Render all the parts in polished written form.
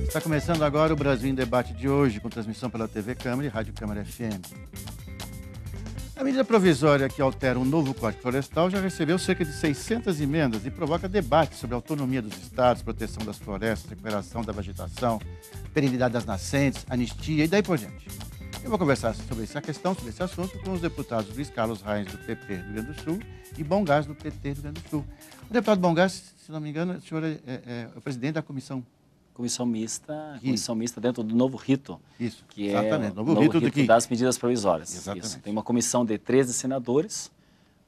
Está começando agora o Brasil em Debate de hoje, com transmissão pela TV Câmara e Rádio Câmara FM. A medida provisória que altera um novo Código Florestal já recebeu cerca de 600 emendas e provoca debates sobre a autonomia dos estados, proteção das florestas, recuperação da vegetação, perenidade das nascentes, anistia e daí por diante. Eu vou conversar sobre essa questão, sobre esse assunto, com os deputados Luiz Carlos Reis, do PP do Rio Grande do Sul, e Bongás, do PT do Rio Grande do Sul. O deputado Bongás, se não me engano, o senhor é o presidente da comissão. Comissão mista dentro do novo rito, Isso, que exatamente. é o novo rito das medidas provisórias. Exatamente. Isso. Tem uma comissão de 13 senadores,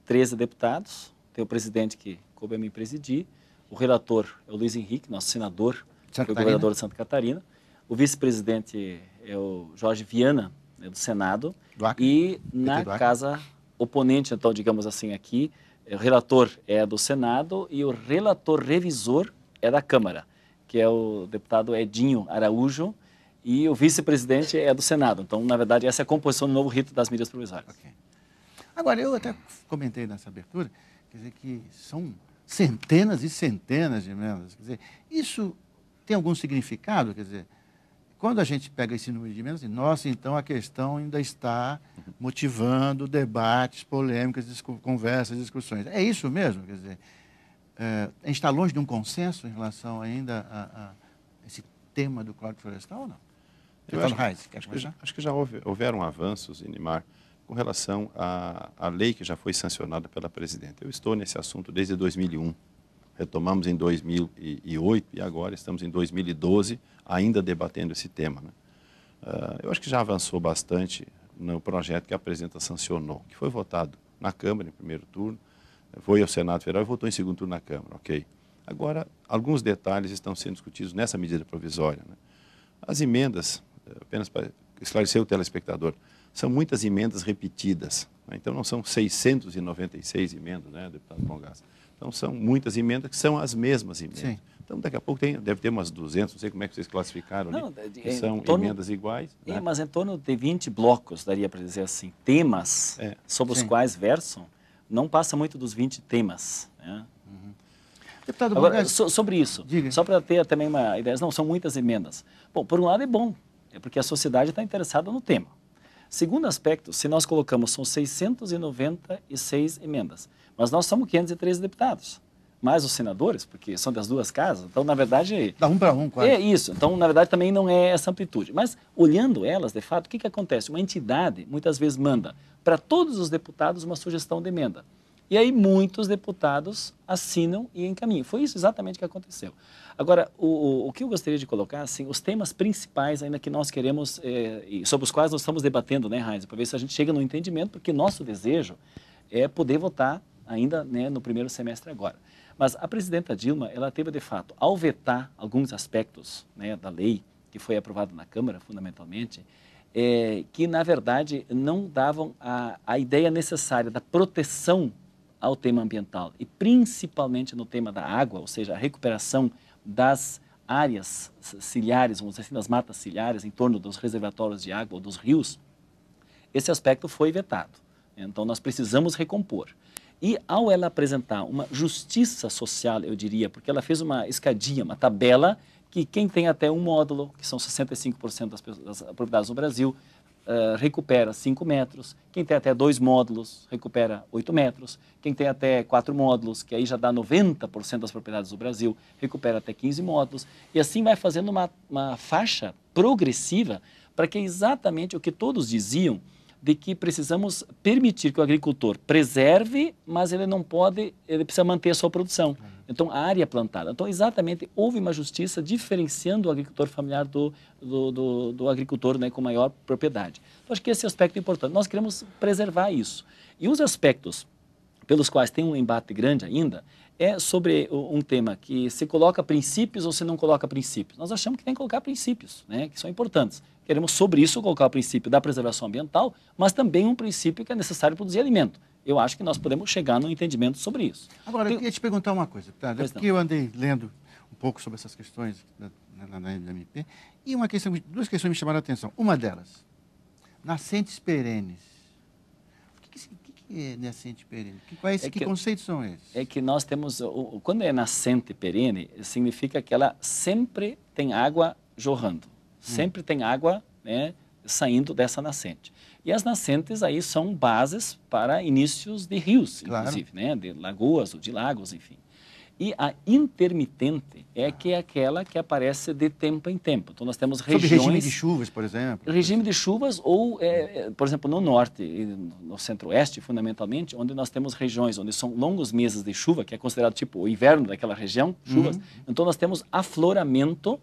13 deputados, tem o presidente que coube a mim presidir, o relator é o Luiz Henrique, nosso senador, foi governador de Santa Catarina, o vice-presidente é o Jorge Viana, do Senado, e na casa oponente, então, digamos assim, aqui, o relator é do Senado e o relator revisor é da Câmara, que é o deputado Edinho Araújo, e o vice-presidente é do Senado. Então, na verdade, essa é a composição do novo rito das medidas provisórias. Okay. Agora, eu até comentei nessa abertura, quer dizer, que são centenas e centenas de emendas. Quer dizer, isso tem algum significado? Quer dizer, quando a gente pega esse número de emendas, nossa, então a questão ainda está motivando debates, polêmicas, conversas, discussões. É isso mesmo? Quer dizer, a gente está longe de um consenso em relação ainda a esse tema do Código Florestal ou não? Acho que já houveram avanços, Inimar, com relação à lei que já foi sancionada pela presidenta. Eu estou nesse assunto desde 2001. Retomamos em 2008 e agora estamos em 2012 ainda debatendo esse tema, né? Eu acho que já avançou bastante no projeto que a presidenta sancionou, que foi votado na Câmara em primeiro turno, foi ao Senado Federal e votou em segundo turno na Câmara, ok? Agora, alguns detalhes estão sendo discutidos nessa medida provisória, né? As emendas, apenas para esclarecer o telespectador, são muitas emendas repetidas, né? Então não são 696 emendas, né, deputado Bongás? Então são muitas emendas que são as mesmas emendas. Sim. Então daqui a pouco deve ter umas 200, não sei como é que vocês classificaram ali, que são emendas iguais. Né? Mas em torno de 20 blocos, daria para dizer assim, temas sobre os quais versam. Não passa muito dos 20 temas. Né? Uhum. Deputado Agora, Bongás, sobre isso, só para ter também uma ideia, não, são muitas emendas. Bom, por um lado é bom, é porque a sociedade está interessada no tema. Segundo aspecto, se nós colocamos, são 696 emendas, mas nós somos 513 deputados, mais os senadores, porque são das duas casas, então, na verdade... Dá um para um, quase. É isso, então, na verdade, também não é essa amplitude. Mas, olhando elas, de fato, o que acontece? Uma entidade, muitas vezes, manda para todos os deputados uma sugestão de emenda. E aí muitos deputados assinam e encaminham. Foi isso exatamente que aconteceu. Agora, o que eu gostaria de colocar, assim, os temas principais ainda que nós queremos, e sobre os quais nós estamos debatendo, né, Reis, para ver se a gente chega no entendimento, porque nosso desejo é poder votar ainda, né, no primeiro semestre agora. Mas a presidenta Dilma, ela teve, de fato, ao vetar alguns aspectos, né, da lei que foi aprovada na Câmara, fundamentalmente, que, na verdade, não davam a ideia necessária da proteção ao tema ambiental e principalmente no tema da água, ou seja, a recuperação das áreas ciliares, vamos dizer assim, das matas ciliares em torno dos reservatórios de água ou dos rios. Esse aspecto foi vetado. Então, nós precisamos recompor. E ao ela apresentar uma justiça social, eu diria, porque ela fez uma escadinha, uma tabela, que quem tem até um módulo, que são 65% das propriedades no Brasil, recupera 5 metros, quem tem até 2 módulos recupera 8 metros, quem tem até 4 módulos, que aí já dá 90% das propriedades do Brasil, recupera até 15 módulos, e assim vai fazendo uma faixa progressiva para que exatamente o que todos diziam, de que precisamos permitir que o agricultor preserve, mas ele não pode, ele precisa manter a sua produção. Então, a área plantada. Então, exatamente, houve uma justiça diferenciando o agricultor familiar do agricultor, né, com maior propriedade. Então, acho que esse aspecto é importante. Nós queremos preservar isso. E os aspectos pelos quais tem um embate grande ainda é sobre um tema que se coloca princípios ou se não coloca princípios. Nós achamos que tem que colocar princípios, né, que são importantes. Queremos, sobre isso, colocar o princípio da preservação ambiental, mas também um princípio que é necessário produzir alimento. Eu acho que nós podemos chegar no entendimento sobre isso. Agora, eu queria te perguntar uma coisa, tá? Porque eu andei lendo um pouco sobre essas questões na MP, e duas questões me chamaram a atenção. Uma delas, nascentes perenes. O que é nascente perene? Que conceitos são esses? É que nós temos, quando é nascente perene, significa que ela sempre tem água jorrando. Sempre tem água, né, saindo dessa nascente. E as nascentes aí são bases para inícios de rios, inclusive, né, de lagoas ou de lagos, enfim. E a intermitente é aquela que aparece de tempo em tempo. Então, nós temos regiões... Sobre regime de chuvas, por exemplo? Regime de chuvas ou, por exemplo, no norte e no centro-oeste, fundamentalmente, onde nós temos regiões onde são longos meses de chuva, que é considerado tipo o inverno daquela região, chuvas. Então, nós temos afloramento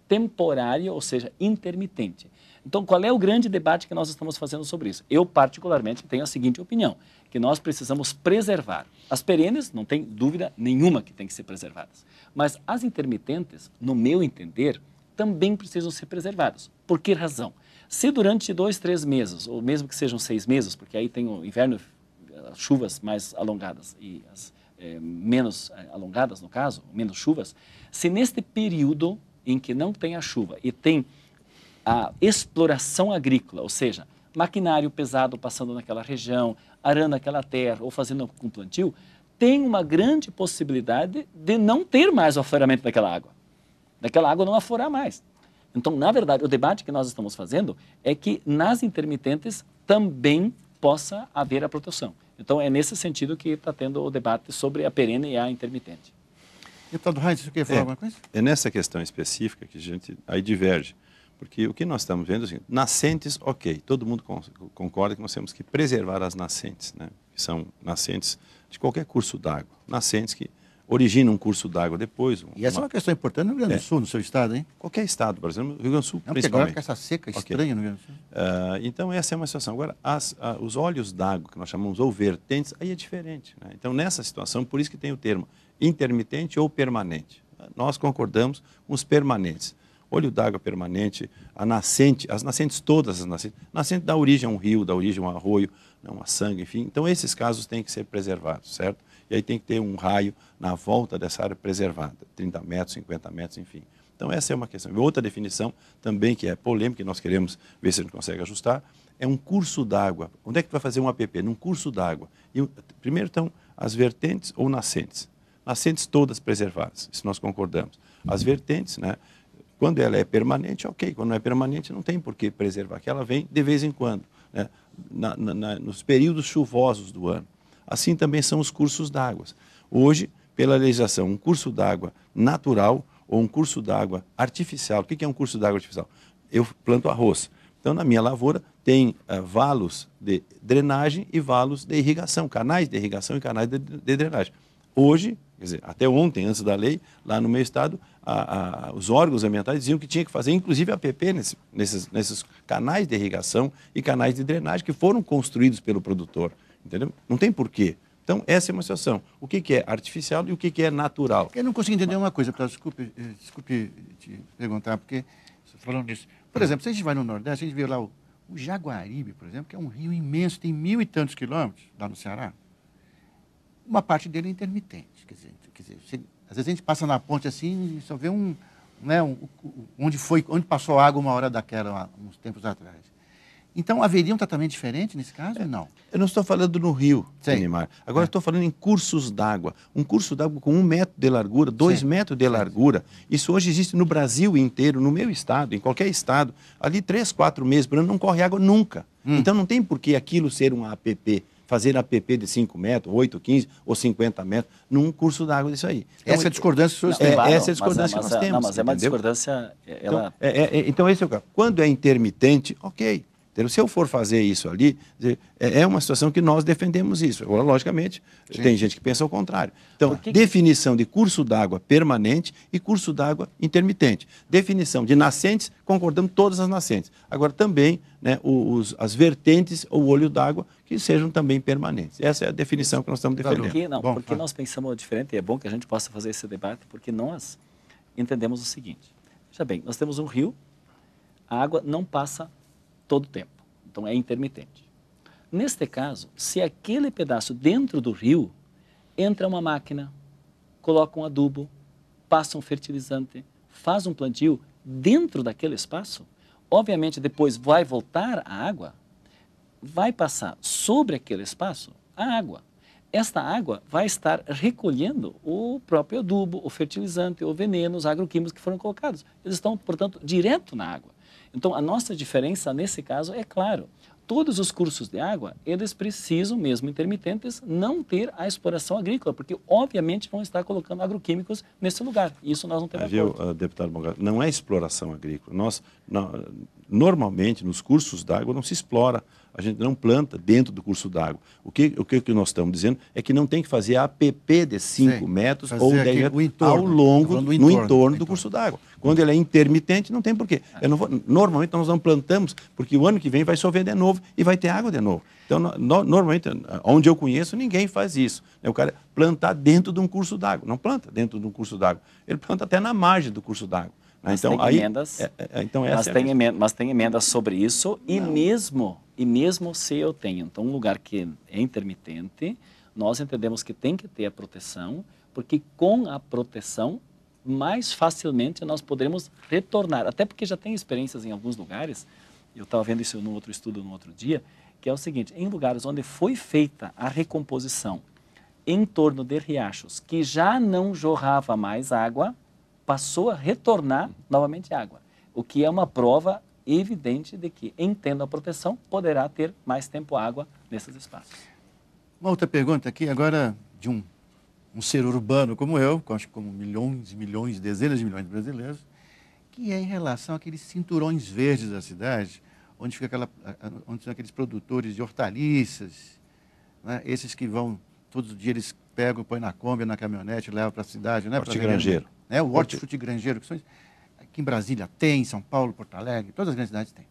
temporário, ou seja, intermitente. Então, qual é o grande debate que nós estamos fazendo sobre isso? Eu, particularmente, tenho a seguinte opinião, que nós precisamos preservar. As perenes, não tem dúvida nenhuma que tem que ser preservadas. Mas as intermitentes, no meu entender, também precisam ser preservadas. Por que razão? Se durante 2, 3 meses, ou mesmo que sejam 6 meses, porque aí tem o inverno, as chuvas mais alongadas e as menos alongadas, no caso, menos chuvas, se neste período em que não tem a chuva e tem a exploração agrícola, ou seja, maquinário pesado passando naquela região, arando aquela terra ou fazendo com plantio, tem uma grande possibilidade de não ter mais o afloramento daquela água não aflorar mais. Então, na verdade, o debate que nós estamos fazendo é que nas intermitentes também possa haver a proteção. Então, é nesse sentido que está tendo o debate sobre a perene e a intermitente. Deputado Heinz, você quer falar alguma coisa? É nessa questão específica que a gente aí diverge. Porque o que nós estamos vendo é o seguinte, nascentes, ok, todo mundo concorda que nós temos que preservar as nascentes, né? Que são nascentes de qualquer curso d'água, nascentes que originam um curso d'água depois. E essa é uma questão importante no Rio Grande do Sul, no seu estado, hein? Qualquer estado, por exemplo, no Rio Grande do Sul, não, principalmente. Agora com essa seca estranha no Rio Grande do Sul. Então, essa é uma situação. Agora, os olhos d'água, que nós chamamos ou vertentes, aí é diferente, né? Então, nessa situação, por isso que tem o termo intermitente ou permanente. Nós concordamos com os permanentes. Olho d'água permanente, a nascente, as nascentes, todas as nascentes. Nascente dá origem a um rio, dá origem a um arroio, uma sangue, enfim. Então, esses casos têm que ser preservados, certo? E aí tem que ter um raio na volta dessa área preservada, 30 metros, 50 metros, enfim. Então, essa é uma questão. Outra definição também que é polêmica, e nós queremos ver se a gente consegue ajustar, é um curso d'água. Onde é que vai fazer um APP? Num curso d'água. Primeiro estão as vertentes ou nascentes. Nascentes todas preservadas, isso nós concordamos. As vertentes, né? Quando ela é permanente, ok. Quando não é permanente, não tem por que preservar, que ela vem de vez em quando, né? Nos períodos chuvosos do ano. Assim também são os cursos d'água. Hoje, pela legislação, um curso d'água natural ou um curso d'água artificial. O que é um curso d'água artificial? Eu planto arroz. Então, na minha lavoura, tem valos de drenagem e valos de irrigação, canais de irrigação e canais de drenagem. Hoje, quer dizer, até ontem, antes da lei, lá no meu estado, os órgãos ambientais diziam que tinha que fazer, inclusive, APP nesses canais de irrigação e canais de drenagem que foram construídos pelo produtor, entendeu? Não tem porquê. Então, essa é uma situação. O que é artificial e o que é natural? Eu não consigo entender uma coisa, desculpe te perguntar, porque você falando nisso. Por exemplo, se a gente vai no Nordeste, a gente vê lá o Jaguaribe, por exemplo, que é um rio imenso, tem 1.000 e tantos quilômetros, lá no Ceará. Uma parte dele é intermitente. Quer dizer às vezes a gente passa na ponte assim e só vê onde passou água uma hora daquela, uns tempos atrás. Então, haveria um tratamento diferente nesse caso ou não? Eu não estou falando no rio, Neymar. Agora estou falando em cursos d'água. Um curso d'água com 1 metro de largura, 2 metros de largura. Isso hoje existe no Brasil inteiro, no meu estado, em qualquer estado. Ali 3, 4 meses por ano não corre água nunca. Então não tem por que aquilo ser um APP. Fazer APP de 5 metros, 8, 15 ou 50 metros num curso d'água disso aí. Então, essa é a discordância que o senhor tem. Essa é a discordância que nós temos. Não, mas é uma discordância... Então, esse é o caso. Quando é intermitente, ok. Se eu for fazer isso ali, é uma situação que nós defendemos isso. Agora, logicamente, tem gente que pensa o contrário. Então, definição de curso d'água permanente e curso d'água intermitente. Definição de nascentes, concordamos todas as nascentes. Agora, também, né, as vertentes ou olho d'água que sejam também permanentes. Essa é a definição que nós estamos defendendo. Porque nós pensamos diferente, e é bom que a gente possa fazer esse debate, porque nós entendemos o seguinte. Veja bem, nós temos um rio, a água não passa todo o tempo. Então, é intermitente. Neste caso, se aquele pedaço dentro do rio, entra uma máquina, coloca um adubo, passa um fertilizante, faz um plantio dentro daquele espaço, obviamente depois vai voltar a água, vai passar sobre aquele espaço a água. esta água vai estar recolhendo o próprio adubo, o fertilizante, o veneno, os agroquímicos que foram colocados. Eles estão, portanto, direto na água. Então, a nossa diferença nesse caso é claro. Todos os cursos de água, eles precisam, mesmo intermitentes, não ter a exploração agrícola, porque obviamente vão estar colocando agroquímicos nesse lugar. Isso nós não temos acordo. Deputado Mongato, não é exploração agrícola. Normalmente, nos cursos d'água não se explora. A gente não planta dentro do curso d'água. O que nós estamos dizendo é que não tem que fazer APP de 5 metros ou 10 metros ao longo, no entorno do curso d'água. Quando ele é intermitente, não tem porquê. Normalmente nós não plantamos, porque o ano que vem vai chover de novo e vai ter água de novo. Então, normalmente, onde eu conheço, ninguém faz isso. O cara plantar dentro de um curso d'água. Não planta dentro de um curso d'água. Ele planta até na margem do curso d'água. Mas tem emendas sobre isso e mesmo se eu tenho então, um lugar que é intermitente, nós entendemos que tem que ter a proteção, porque com a proteção mais facilmente nós poderemos retornar, até porque já tem experiências em alguns lugares, eu estava vendo isso num outro estudo no outro dia, que é o seguinte, em lugares onde foi feita a recomposição em torno de riachos que já não jorrava mais água, passou a retornar novamente água, o que é uma prova evidente de que, em tendo a proteção, poderá ter mais tempo água nesses espaços. Uma outra pergunta aqui, agora de um ser urbano como eu, acho que como milhões e milhões, dezenas de milhões de brasileiros, que é em relação àqueles cinturões verdes da cidade, onde são aqueles produtores de hortaliças, né? Esses que vão, todos os dias eles pegam, põem na Kombi, na caminhonete, levam para a cidade, né? Hortigranjeiro. O hortifruti granjeiro, que são aqui em Brasília tem, em São Paulo, Porto Alegre, todas as grandes cidades têm.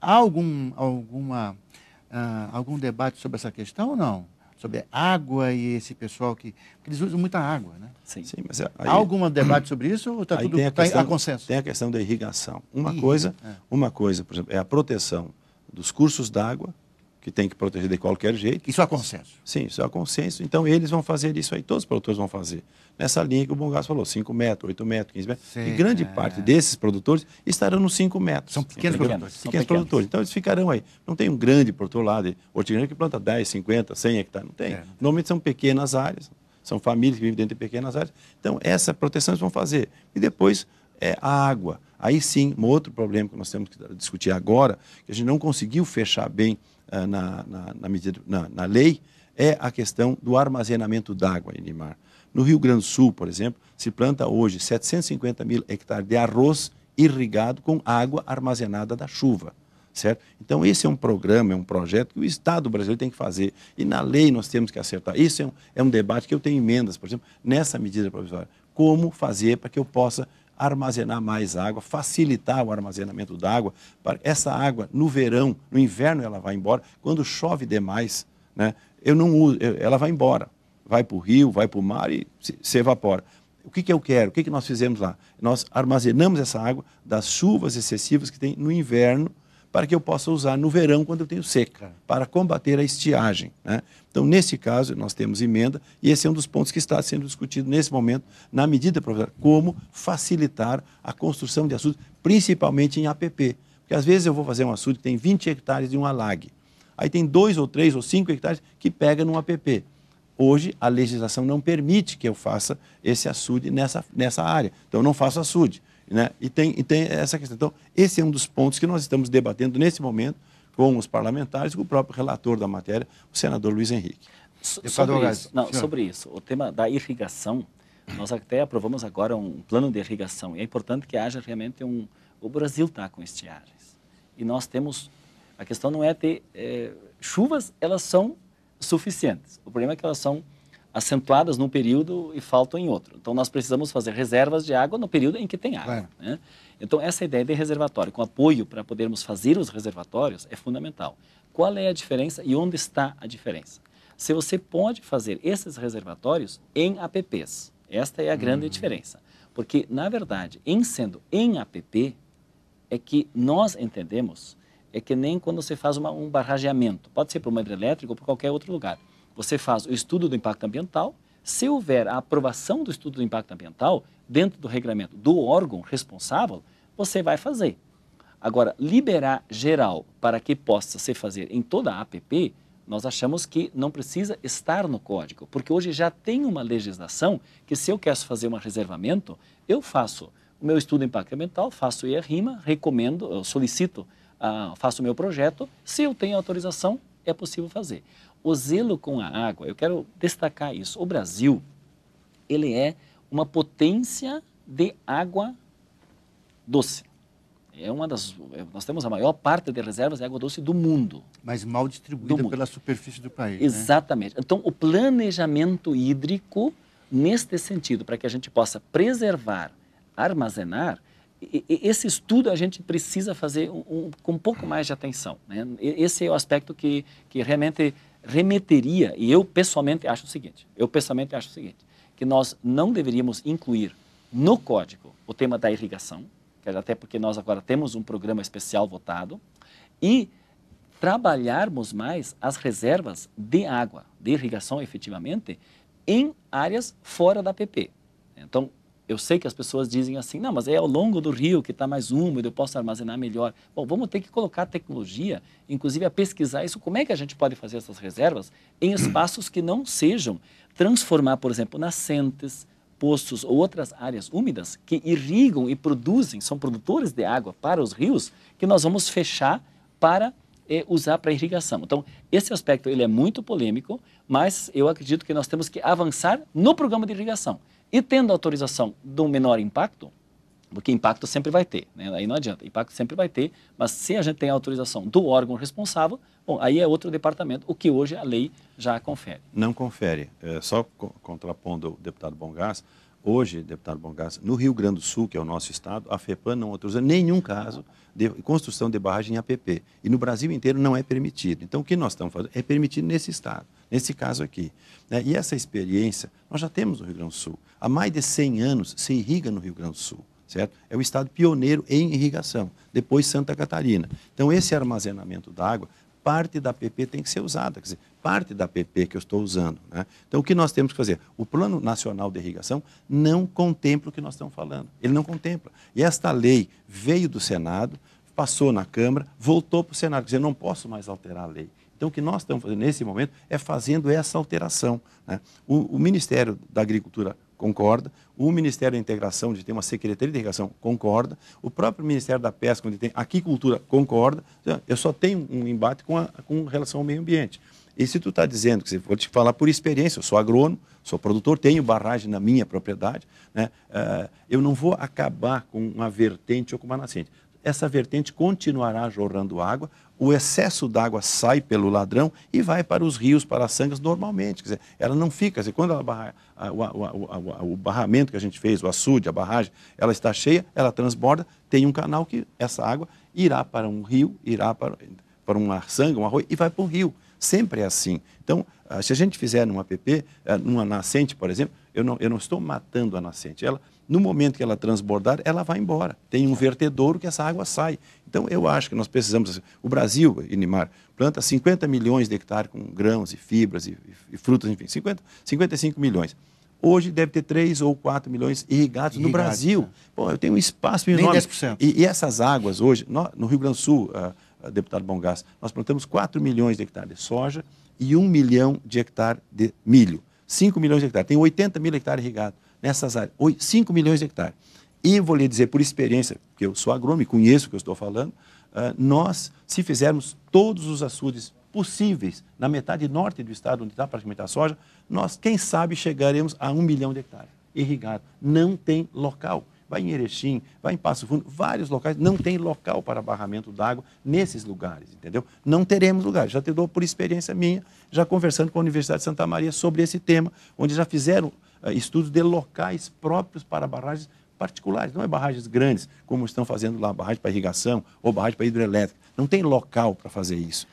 Há algum debate sobre essa questão ou não? Sobre água e esse pessoal porque eles usam muita água, né? Sim. Mas há algum debate sobre isso ou está tudo a consenso? Tem a questão da irrigação. Uma coisa, por exemplo, é a proteção dos cursos d'água, que tem que proteger de qualquer jeito. Isso há consenso? Sim, isso há consenso. Então, eles vão fazer isso aí, todos os produtores vão fazer. Nessa linha que o Mongato falou, 5 metros, 8 metros, 15 metros. Sim, e grande parte desses produtores estarão nos 5 metros. São pequenos produtores. Pequenos produtores. Então, eles ficarão aí. Não tem um grande produtor lá de hortigranjeiro que planta 10, 50, 100 hectares. Não tem. Normalmente são pequenas áreas, são famílias que vivem dentro de pequenas áreas. Então, essa proteção eles vão fazer. E depois, a água. Aí sim, um outro problema que nós temos que discutir agora, que a gente não conseguiu fechar bem na lei, é a questão do armazenamento d'água, Edmar. No Rio Grande do Sul, por exemplo, se planta hoje 750 mil hectares de arroz irrigado com água armazenada da chuva, certo? Então, esse é um programa, é um projeto que o Estado brasileiro tem que fazer. E na lei nós temos que acertar. Isso é um debate que eu tenho emendas, por exemplo, nessa medida provisória. Como fazer para que eu possa armazenar mais água, facilitar o armazenamento d'água, para essa água no verão, no inverno ela vai embora, quando chove demais, né, eu não uso, ela vai embora, vai para o rio, vai para o mar e se evapora. O que eu quero? O que nós fizemos lá? Nós armazenamos essa água das chuvas excessivas que tem no inverno, para que eu possa usar no verão, quando eu tenho seca, para combater a estiagem, né? Então, nesse caso, nós temos emenda, e esse é um dos pontos que está sendo discutido nesse momento, na medida provisória, como facilitar a construção de açudes, principalmente em APP. Porque, às vezes, eu vou fazer um açude que tem 20 hectares de um alague. Aí tem 2 ou 3 ou 5 hectares que pega num APP. Hoje, a legislação não permite que eu faça esse açude nessa área. Então, eu não faço açude. Né? E tem essa questão. Então, esse é um dos pontos que nós estamos debatendo nesse momento com os parlamentares e com o próprio relator da matéria, o senador Luiz Henrique. Sobre isso, o tema da irrigação, nós até aprovamos agora um plano de irrigação. E é importante que haja realmente o Brasil está com estiagens. E nós temos, a questão não é ter chuvas, elas são suficientes. O problema é que elas são acentuadas num período e faltam em outro. Então, nós precisamos fazer reservas de água no período em que tem água. Né? Então, essa ideia de reservatório, com apoio para podermos fazer os reservatórios, é fundamental. Qual é a diferença e onde está a diferença? Se você pode fazer esses reservatórios em APPs, esta é a grande diferença. Porque, na verdade, sendo em APP, é que nós entendemos, é que nem quando você faz um barrageamento, pode ser para uma hidrelétrica ou para qualquer outro lugar. Você faz o estudo do impacto ambiental, se houver a aprovação do estudo do impacto ambiental, dentro do regulamento do órgão responsável, você vai fazer. Agora, liberar geral para que possa se fazer em toda a APP, nós achamos que não precisa estar no código, porque hoje já tem uma legislação que se eu quero fazer um reservamento, eu faço o meu estudo de impacto ambiental, faço o IRRIMA, recomendo, eu solicito, faço o meu projeto, se eu tenho autorização, é possível fazer. O zelo com a água, eu quero destacar isso. O Brasil, ele é uma potência de água doce. Nós temos a maior parte de reservas de água doce do mundo. Mas mal distribuída pela superfície do país. Exatamente. Né? Então, o planejamento hídrico, neste sentido, para que a gente possa preservar, armazenar, esse estudo a gente precisa fazer com um pouco mais de atenção. Né? Esse é o aspecto que realmente remeteria, e eu pessoalmente acho o seguinte, que nós não deveríamos incluir no código o tema da irrigação, até porque nós agora temos um programa especial votado, e trabalharmos mais as reservas de água, de irrigação efetivamente, em áreas fora da APP. Então, eu sei que as pessoas dizem assim, não, mas é ao longo do rio que está mais úmido, eu posso armazenar melhor. Bom, vamos ter que colocar tecnologia, inclusive a pesquisar isso, como é que a gente pode fazer essas reservas em espaços que não sejam, transformar, por exemplo, nascentes, poços ou outras áreas úmidas que irrigam e produzem, são produtores de água para os rios, que nós vamos fechar para usar para irrigação. Então, esse aspecto ele é muito polêmico, mas eu acredito que nós temos que avançar no programa de irrigação. E tendo autorização de um menor impacto, porque impacto sempre vai ter, né? Aí não adianta, impacto sempre vai ter, mas se a gente tem a autorização do órgão responsável, bom, aí é outro departamento, o que hoje a lei já confere. Não confere. Só contrapondo o deputado Bongás, hoje, deputado Bongás, no Rio Grande do Sul, que é o nosso estado, a FEPAM não autoriza nenhum caso de construção de barragem em APP. E no Brasil inteiro não é permitido. Então, o que nós estamos fazendo é permitido nesse estado, nesse caso aqui. Né? E essa experiência nós já temos no Rio Grande do Sul. Há mais de 100 anos se irriga no Rio Grande do Sul. Certo? É o estado pioneiro em irrigação, depois Santa Catarina. Então, esse armazenamento da água, parte da APP tem que ser usada, quer dizer, parte da APP que eu estou usando. Né? Então, o que nós temos que fazer? O Plano Nacional de Irrigação não contempla o que nós estamos falando. Ele não contempla. E esta lei veio do Senado, passou na Câmara, voltou para o Senado. Quer dizer, eu não posso mais alterar a lei. Então, o que nós estamos fazendo nesse momento é fazendo essa alteração. Né? O Ministério da Agricultura concorda, o Ministério da Integração, onde tem uma Secretaria de Irrigação, concorda, o próprio Ministério da Pesca, onde tem Aquicultura, concorda. Eu só tenho um embate com relação ao meio ambiente. E se tu está dizendo, que vou te falar por experiência, eu sou agrônomo, sou produtor, tenho barragem na minha propriedade, né? Eu não vou acabar com uma vertente ou com uma nascente. Essa vertente continuará jorrando água, o excesso d'água sai pelo ladrão e vai para os rios, para as sangas normalmente. Quer dizer, ela não fica, quer dizer, quando o barramento que a gente fez, o açude, a barragem, ela está cheia, ela transborda, tem um canal que essa água irá para um rio, irá para uma sanga, um arroio e vai para um rio. Sempre é assim. Então, se a gente fizer numa APP, numa nascente, por exemplo, eu não estou matando a nascente. No momento que ela transbordar, ela vai embora. Tem um vertedouro que essa água sai. Então, eu acho que nós precisamos... O Brasil, Inimar, planta 50 milhões de hectares com grãos e fibras e frutas, enfim, 55 milhões. Hoje deve ter 3 ou 4 milhões irrigados no Brasil. Pô, eu tenho um espaço enorme. Nem 10%. E essas águas hoje, no Rio Grande do Sul, deputado Bongás, nós plantamos 4 milhões de hectares de soja e 1 milhão de hectares de milho. 5 milhões de hectares. Tem 80 mil hectares irrigados nessas áreas. 5 milhões de hectares. E vou lhe dizer por experiência, porque eu sou agrônomo e conheço o que eu estou falando, nós, se fizermos todos os açudes possíveis na metade norte do estado, onde está praticamente a soja, nós, quem sabe, chegaremos a 1 milhão de hectares irrigados. Não tem local. Vai em Erechim, vai em Passo Fundo, vários locais, não tem local para barramento d'água nesses lugares, entendeu? Não teremos lugar. Já te dou por experiência minha, já conversando com a Universidade de Santa Maria sobre esse tema, onde já fizeram estudos de locais próprios para barragens particulares, não é barragens grandes, como estão fazendo lá, barragem para irrigação ou barragem para hidrelétrica. Não tem local para fazer isso.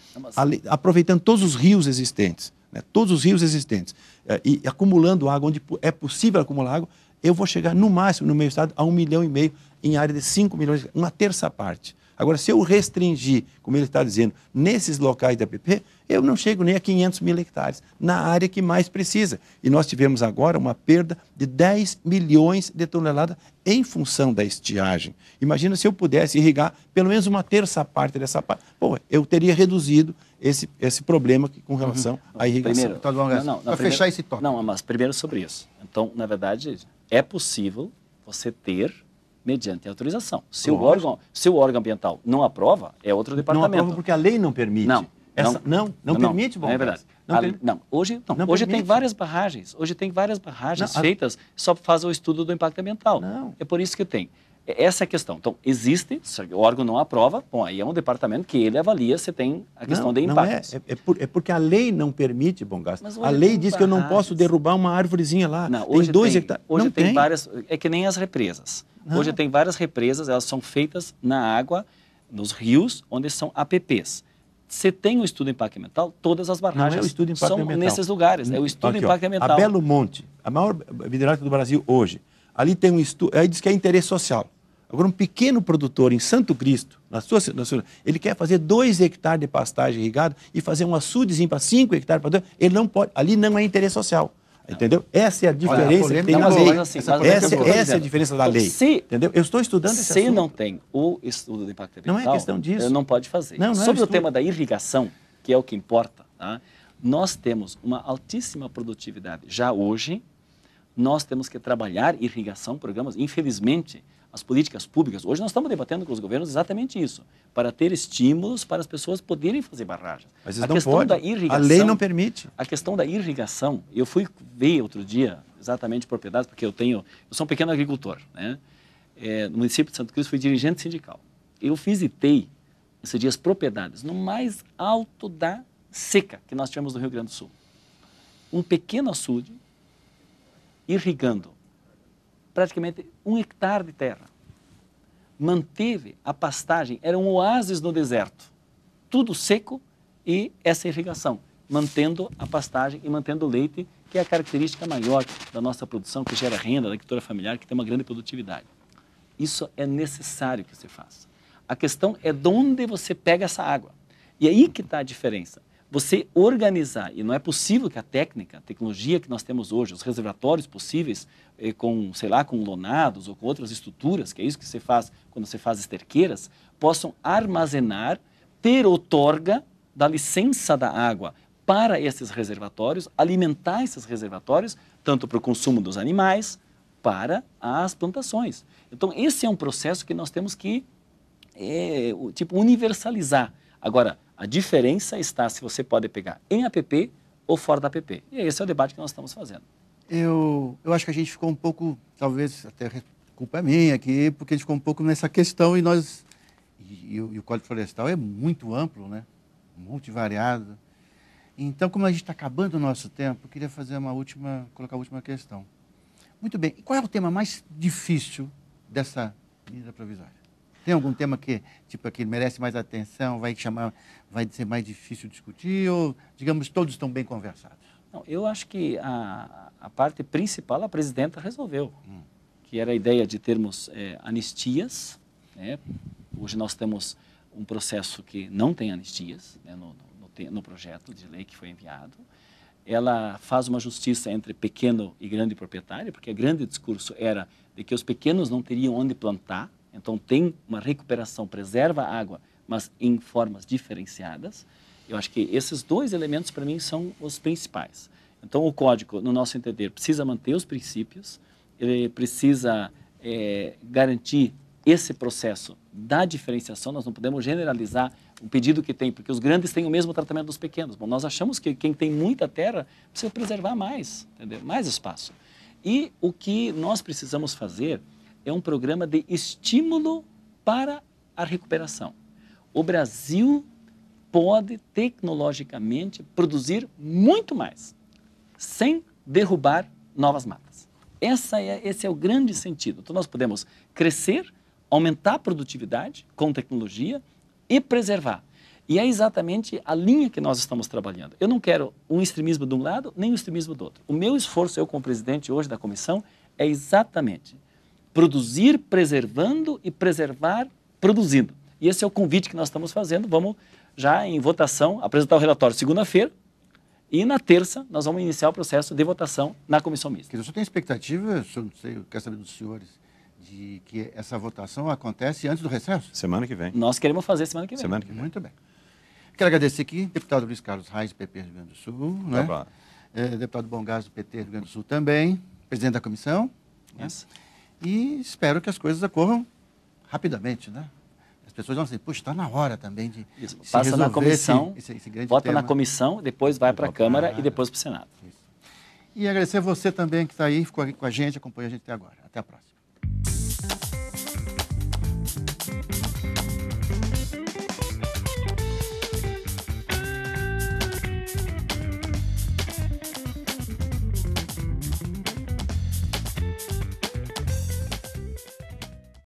Aproveitando todos os rios existentes, né, todos os rios existentes, e acumulando água onde é possível acumular água, eu vou chegar no máximo, no meu estado, a 1,5 milhão em área de 5 milhões, uma terça parte. Agora, se eu restringir, como ele está dizendo, nesses locais da APP, Eu não chego nem a 500 mil hectares, na área que mais precisa. E nós tivemos agora uma perda de 10 milhões de toneladas em função da estiagem. Imagina se eu pudesse irrigar pelo menos uma terça parte dessa parte. Pô, eu teria reduzido esse problema com relação à irrigação. Para fechar esse tópico. Não, mas primeiro sobre isso. Então, na verdade, é possível você ter mediante autorização. Se o órgão ambiental não aprova, é outro departamento. Não aprova porque a lei não permite. Não permite, não é verdade. Hoje tem várias barragens. Hoje tem várias barragens feitas, só faz o estudo do impacto ambiental. Não. É por isso que tem. Essa é a questão. Então, existe, se o órgão não aprova, bom, aí é um departamento que ele avalia se tem a questão de impactos. É porque a lei não permite, Bongasto. A lei diz que eu não posso derrubar uma árvorezinha lá. Não, tem 2 hectares. Hoje tem várias, é que nem as represas. Hoje tem várias represas, elas são feitas na água, nos rios, onde são APPs. Você tem o estudo de impacto ambiental, todas as barragens são nesses lugares. É o estudo de impacto ambiental. A Belo Monte, a maior hidrelétrica do Brasil hoje, ali tem um estudo, aí diz que é interesse social. Agora, um pequeno produtor em Santo Cristo, ele quer fazer 2 hectares de pastagem irrigada e fazer um açudezinho para 5 hectares, ele não pode, ali não é interesse social. Entendeu? Essa é a diferença que tem na lei. Essa é a diferença da lei. Entendeu? Eu estou estudando esse assunto. Se não tem o estudo de impacto ambiental, não é questão disso. Não pode fazer. Sobre o tema da irrigação, que é o que importa, tá? Nós temos uma altíssima produtividade. Já hoje, nós temos que trabalhar irrigação, programas, infelizmente, as políticas públicas. Hoje nós estamos debatendo com os governos exatamente isso, para ter estímulos para as pessoas poderem fazer barragens. Mas eles não podem. A lei não permite. A questão da irrigação, eu fui ver outro dia exatamente propriedades, porque eu sou um pequeno agricultor, né? No município de Santo Cristo, fui dirigente sindical. Eu visitei esses dias propriedades no mais alto da seca que nós tivemos no Rio Grande do Sul. Um pequeno açude irrigando praticamente 1 hectare de terra. Manteve a pastagem, era um oásis no deserto. Tudo seco e essa irrigação, mantendo a pastagem e mantendo o leite, que é a característica maior da nossa produção, que gera renda da agricultura familiar, que tem uma grande produtividade. Isso é necessário que se faça. A questão é de onde você pega essa água. E aí que está a diferença. Você organizar, e não é possível que a tecnologia que nós temos hoje, os reservatórios possíveis, com, sei lá, com lonados ou com outras estruturas, que é isso que você faz quando você faz esterqueiras, possam armazenar, ter outorga da licença da água para esses reservatórios, alimentar esses reservatórios, tanto para o consumo dos animais, para as plantações. Então, esse é um processo que nós temos que, universalizar. Agora, a diferença está se você pode pegar em APP ou fora da APP. E esse é o debate que nós estamos fazendo. Eu acho que a gente ficou um pouco, talvez até culpa minha aqui, porque a gente ficou um pouco nessa questão e o Código Florestal é muito amplo, né? Multivariado. Então, como a gente está acabando o nosso tempo, eu queria fazer colocar a última questão. Muito bem. E qual é o tema mais difícil dessa medida provisória? Tem algum tema que merece mais atenção, vai ser mais difícil discutir ou, digamos, todos estão bem conversados? Não, eu acho que a parte principal a presidenta resolveu, que era a ideia de termos anistias, né? Hoje nós temos um processo que não tem anistias, né, no projeto de lei que foi enviado. Ela faz uma justiça entre pequeno e grande proprietário, porque o grande discurso era de que os pequenos não teriam onde plantar. Então, tem uma recuperação, preserva a água, mas em formas diferenciadas. Eu acho que esses 2 elementos, para mim, são os principais. Então, o Código, no nosso entender, precisa manter os princípios, ele precisa garantir esse processo da diferenciação. Nós não podemos generalizar o pedido que tem, porque os grandes têm o mesmo tratamento dos pequenos. Bom, nós achamos que quem tem muita terra precisa preservar mais, entendeu? Mais espaço. E o que nós precisamos fazer é um programa de estímulo para a recuperação. O Brasil pode, tecnologicamente, produzir muito mais, sem derrubar novas matas. Esse é o grande sentido. Então, nós podemos crescer, aumentar a produtividade com tecnologia e preservar. E é exatamente a linha que nós estamos trabalhando. Eu não quero um extremismo de um lado, nem um extremismo do outro. O meu esforço, eu como presidente hoje da comissão, é exatamente produzir preservando e preservar produzindo. E esse é o convite que nós estamos fazendo. Vamos já em votação, apresentar o relatório segunda-feira, e na terça nós vamos iniciar o processo de votação na comissão mista. O senhor tem expectativa, não sei, eu quero saber dos senhores, de que essa votação acontece antes do recesso? Semana que vem. Nós queremos fazer semana que vem. Semana que vem. Muito bem. Quero agradecer aqui, deputado Luiz Carlos Reis, PP Rio Grande do Sul, né? Tá. Deputado Bongás, do PT Rio Grande do Sul também, presidente da comissão. Yes. Né? E espero que as coisas ocorram rapidamente, né? As pessoas vão dizer, puxa, está na hora também de se passa na comissão, esse grande vota tema. na comissão, depois vai para a Câmara e depois para o Senado. Isso. E agradecer você também que está aí, ficou aqui com a gente, acompanha a gente até agora. Até a próxima.